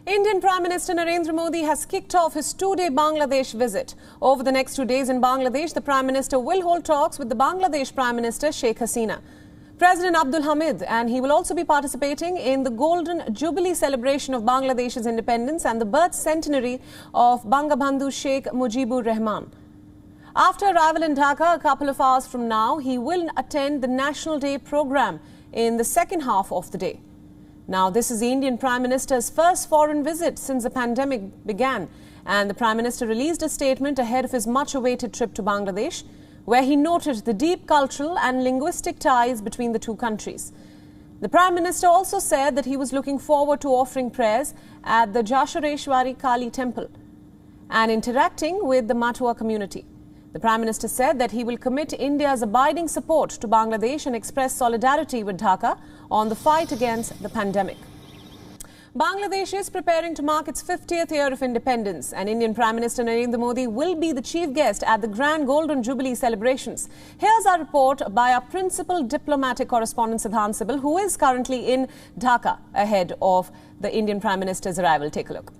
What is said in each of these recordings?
Indian Prime Minister Narendra Modi has kicked off his two-day Bangladesh visit. Over the next 2 days in Bangladesh, the Prime Minister will hold talks with the Bangladesh Prime Minister Sheikh Hasina, President Abdul Hamid, and he will also be participating in the Golden Jubilee celebration of Bangladesh's independence and the birth centenary of Bangabandhu Sheikh Mujibur Rahman. After arrival in Dhaka a couple of hours from now, he will attend the National Day program in the second half of the day. Now, this is the Indian Prime Minister's first foreign visit since the pandemic began, and the Prime Minister released a statement ahead of his much-awaited trip to Bangladesh, where he noted the deep cultural and linguistic ties between the two countries. The Prime Minister also said that he was looking forward to offering prayers at the Jashoreshwari Kali temple and interacting with the Matua community. The Prime Minister said that he will commit India's abiding support to Bangladesh and express solidarity with Dhaka on the fight against the pandemic. Bangladesh is preparing to mark its 50th year of independence, and Indian Prime Minister Narendra Modi will be the chief guest at the Grand Golden Jubilee celebrations. Here's our report by our principal diplomatic correspondent Siddhant Sibal, who is currently in Dhaka ahead of the Indian Prime Minister's arrival. Take a look.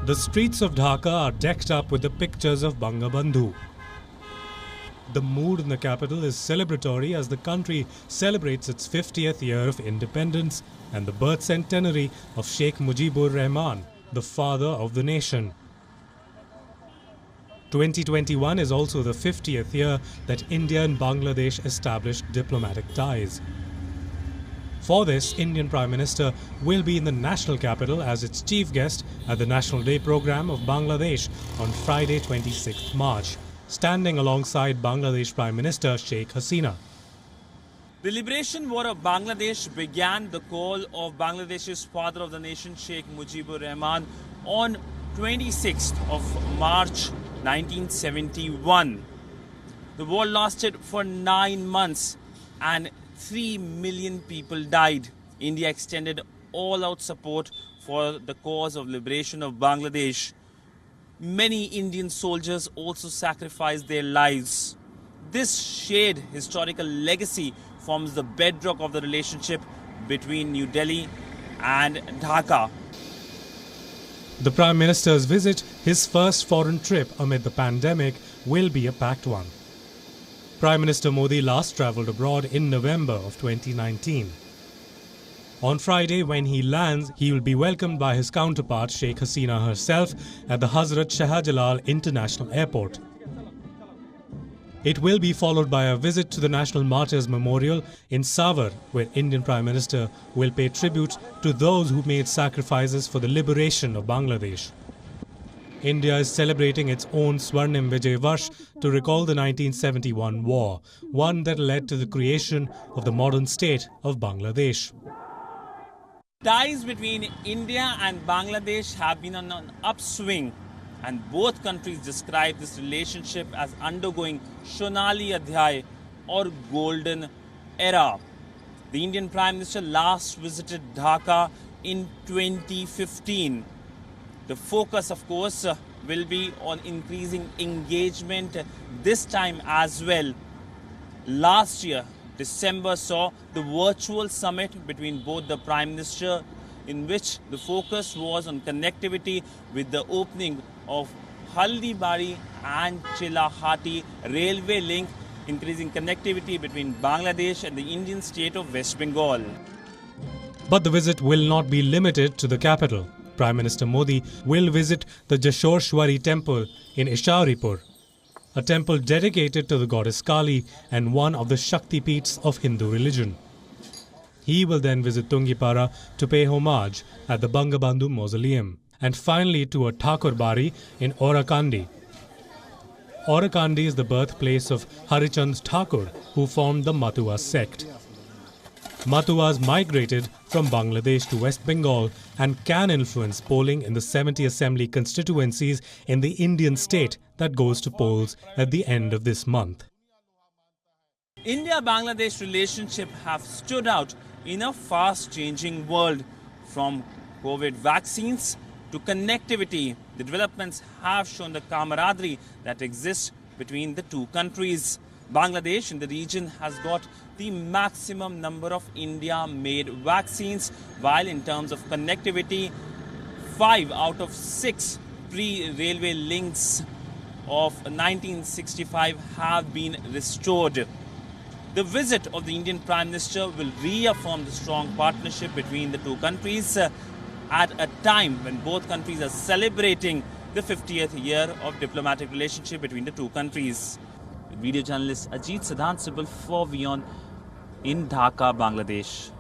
The streets of Dhaka are decked up with the pictures of Bangabandhu. The mood in the capital is celebratory as the country celebrates its 50th year of independence and the birth centenary of Sheikh Mujibur Rahman, the father of the nation. 2021 is also the 50th year that India and Bangladesh established diplomatic ties. For this, Indian Prime Minister will be in the national capital as its chief guest at the National Day program of Bangladesh on Friday 26th March, standing alongside Bangladesh Prime Minister Sheikh Hasina. The Liberation War of Bangladesh began the call of Bangladesh's father of the nation, Sheikh Mujibur Rahman, on 26th of March 1971. The war lasted for 9 months and 3 million people died. India extended all-out support for the cause of liberation of Bangladesh. Many Indian soldiers also sacrificed their lives. This shared historical legacy forms the bedrock of the relationship between New Delhi and Dhaka. The Prime Minister's visit, his first foreign trip amid the pandemic, will be a packed one. Prime Minister Modi last travelled abroad in November of 2019. On Friday, when he lands, he will be welcomed by his counterpart Sheikh Hasina herself at the Hazrat Shahjalal International Airport. It will be followed by a visit to the National Martyrs Memorial in Savar, where Indian Prime Minister will pay tribute to those who made sacrifices for the liberation of Bangladesh. India is celebrating its own Swarnim Vijay Varsh to recall the 1971 war, one that led to the creation of the modern state of Bangladesh. Ties between India and Bangladesh have been on an upswing, and both countries describe this relationship as undergoing Shonali Adhyay or golden era. The Indian Prime Minister last visited Dhaka in 2015. The focus, of course, will be on increasing engagement this time as well. Last year, December saw the virtual summit between both the Prime Minister, in which the focus was on connectivity with the opening of Haldibari and Chilahati railway link, increasing connectivity between Bangladesh and the Indian state of West Bengal. But the visit will not be limited to the capital. Prime Minister Modi will visit the Jashoreshwari temple in Isharipur, a temple dedicated to the goddess Kali and one of the Shakti Peeths of Hindu religion. He will then visit Tungipara to pay homage at the Bangabandhu Mausoleum, and finally to a Thakur Bari in Orakandi. Orakandi is the birthplace of Harichand Thakur, who formed the Matua sect. Matuas migrated from Bangladesh to West Bengal and can influence polling in the 70 assembly constituencies in the Indian state that goes to polls at the end of this month. India-Bangladesh relationship have stood out in a fast-changing world, from COVID vaccines to connectivity, the developments have shown the camaraderie that exists between the two countries. Bangladesh in the region has got the maximum number of India-made vaccines, while in terms of connectivity, 5 out of 6 pre-railway links of 1965 have been restored. The visit of the Indian Prime Minister will reaffirm the strong partnership between the two countries at a time when both countries are celebrating the 50th year of diplomatic relationship between the two countries. Video journalist Ajit Siddhant Sibal for WION in Dhaka, Bangladesh.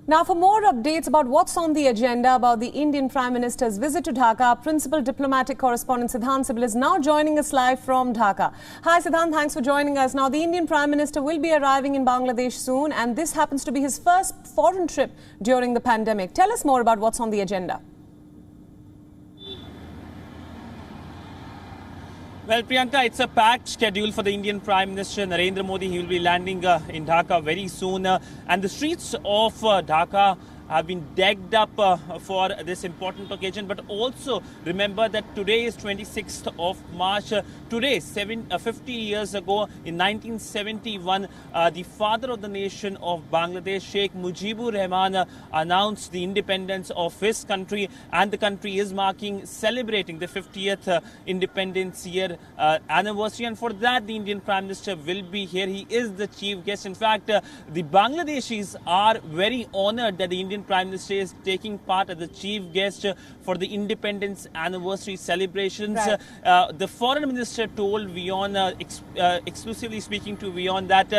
Now, for more updates about what's on the agenda about the Indian Prime Minister's visit to Dhaka, our principal diplomatic correspondent Siddhant Sibal is now joining us live from Dhaka. Hi Siddhant, thanks for joining us. Now, the Indian Prime Minister will be arriving in Bangladesh soon, and this happens to be his first foreign trip during the pandemic. Tell us more about what's on the agenda. Well, Priyanka, it's a packed schedule for the Indian Prime Minister Narendra Modi. He will be landing in Dhaka very soon. And the streets of Dhaka have been decked up for this important occasion. But also remember that today is 26th of March. Today, 50 years ago, in 1971, the father of the nation of Bangladesh, Sheikh Mujibur Rahman, announced the independence of his country. And the country is celebrating the 50th independence year anniversary. And for that, the Indian Prime Minister will be here. He is the chief guest. In fact, the Bangladeshis are very honored that the Indian Prime Minister is taking part as the chief guest for the independence anniversary celebrations. Right. The foreign minister told WION, exclusively speaking to WION, that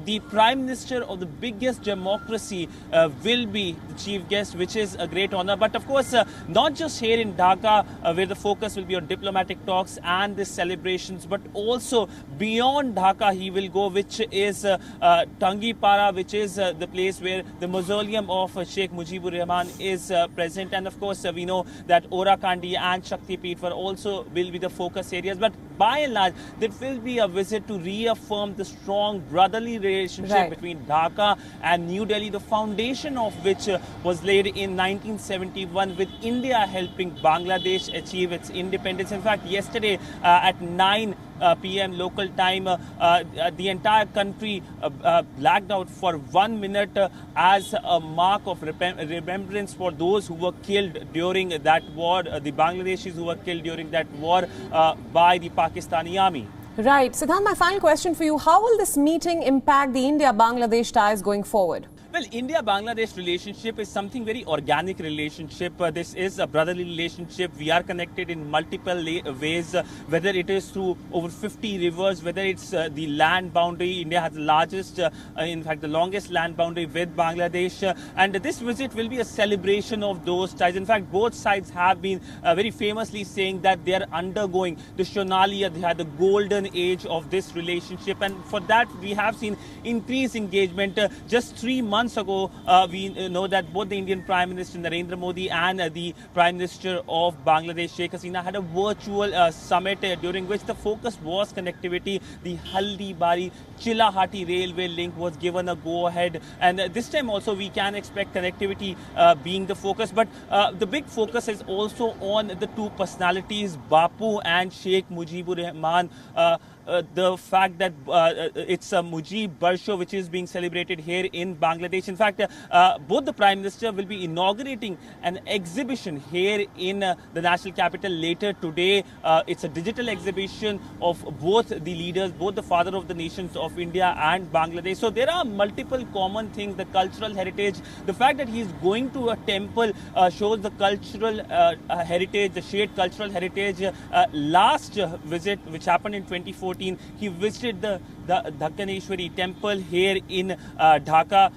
the Prime Minister of the biggest democracy will be the chief guest, which is a great honor. But of course, not just here in Dhaka, where the focus will be on diplomatic talks and the celebrations, but also beyond Dhaka he will go, which is Tangipara, which is the place where the mausoleum of Sheikh Mujibur Rahman is present. And of course, we know that Orakandi and Shakti Peeth will be the focus areas. But by and large, there will be a visit to reaffirm the strong brotherly relationship between Dhaka and New Delhi, the foundation of which was laid in 1971, with India helping Bangladesh achieve its independence. In fact, yesterday at 9 p.m. local time, the entire country blacked out for 1 minute as a mark of remembrance for those who were killed during that war, the Bangladeshis who were killed during that war by the Pakistani army. Right. Siddhant, my final question for you. How will this meeting impact the India-Bangladesh ties going forward? Well, India-Bangladesh relationship is something very organic relationship. This is a brotherly relationship. We are connected in multiple ways, whether it is through over 50 rivers, whether it's the land boundary. India has the largest, in fact, the longest land boundary with Bangladesh. And this visit will be a celebration of those ties. In fact, both sides have been very famously saying that they are undergoing the Shonali Adhyay, the golden age of this relationship. And for that, we have seen increased engagement. Just 3 months ago, we know that both the Indian Prime Minister Narendra Modi and the Prime Minister of Bangladesh, Sheikh Hasina, had a virtual summit during which the focus was connectivity. The Haldi-Bari-Chilahati railway link was given a go-ahead, and this time also we can expect connectivity being the focus. But the big focus is also on the two personalities, Bapu and Sheikh Mujibur Rahman. The fact that it's a Mujib Barsho which is being celebrated here in Bangladesh. In fact, both the Prime Minister will be inaugurating an exhibition here in the national capital later today. It's a digital exhibition of both the leaders, both the father of the nations of India and Bangladesh. So there are multiple common things, the cultural heritage. The fact that he's going to a temple shows the cultural heritage, the shared cultural heritage. Last visit, which happened in 2014, he visited the Dhakkaneshwari temple here in Dhaka,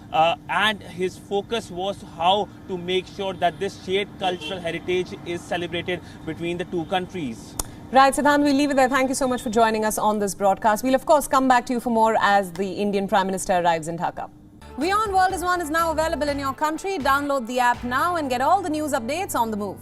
and his focus was how to make sure that this shared cultural heritage is celebrated between the two countries. Right, Siddhant, we'll leave it there. Thank you so much for joining us on this broadcast. We'll, of course, come back to you for more as the Indian Prime Minister arrives in Dhaka. WION World is One is now available in your country. Download the app now and get all the news updates on the move.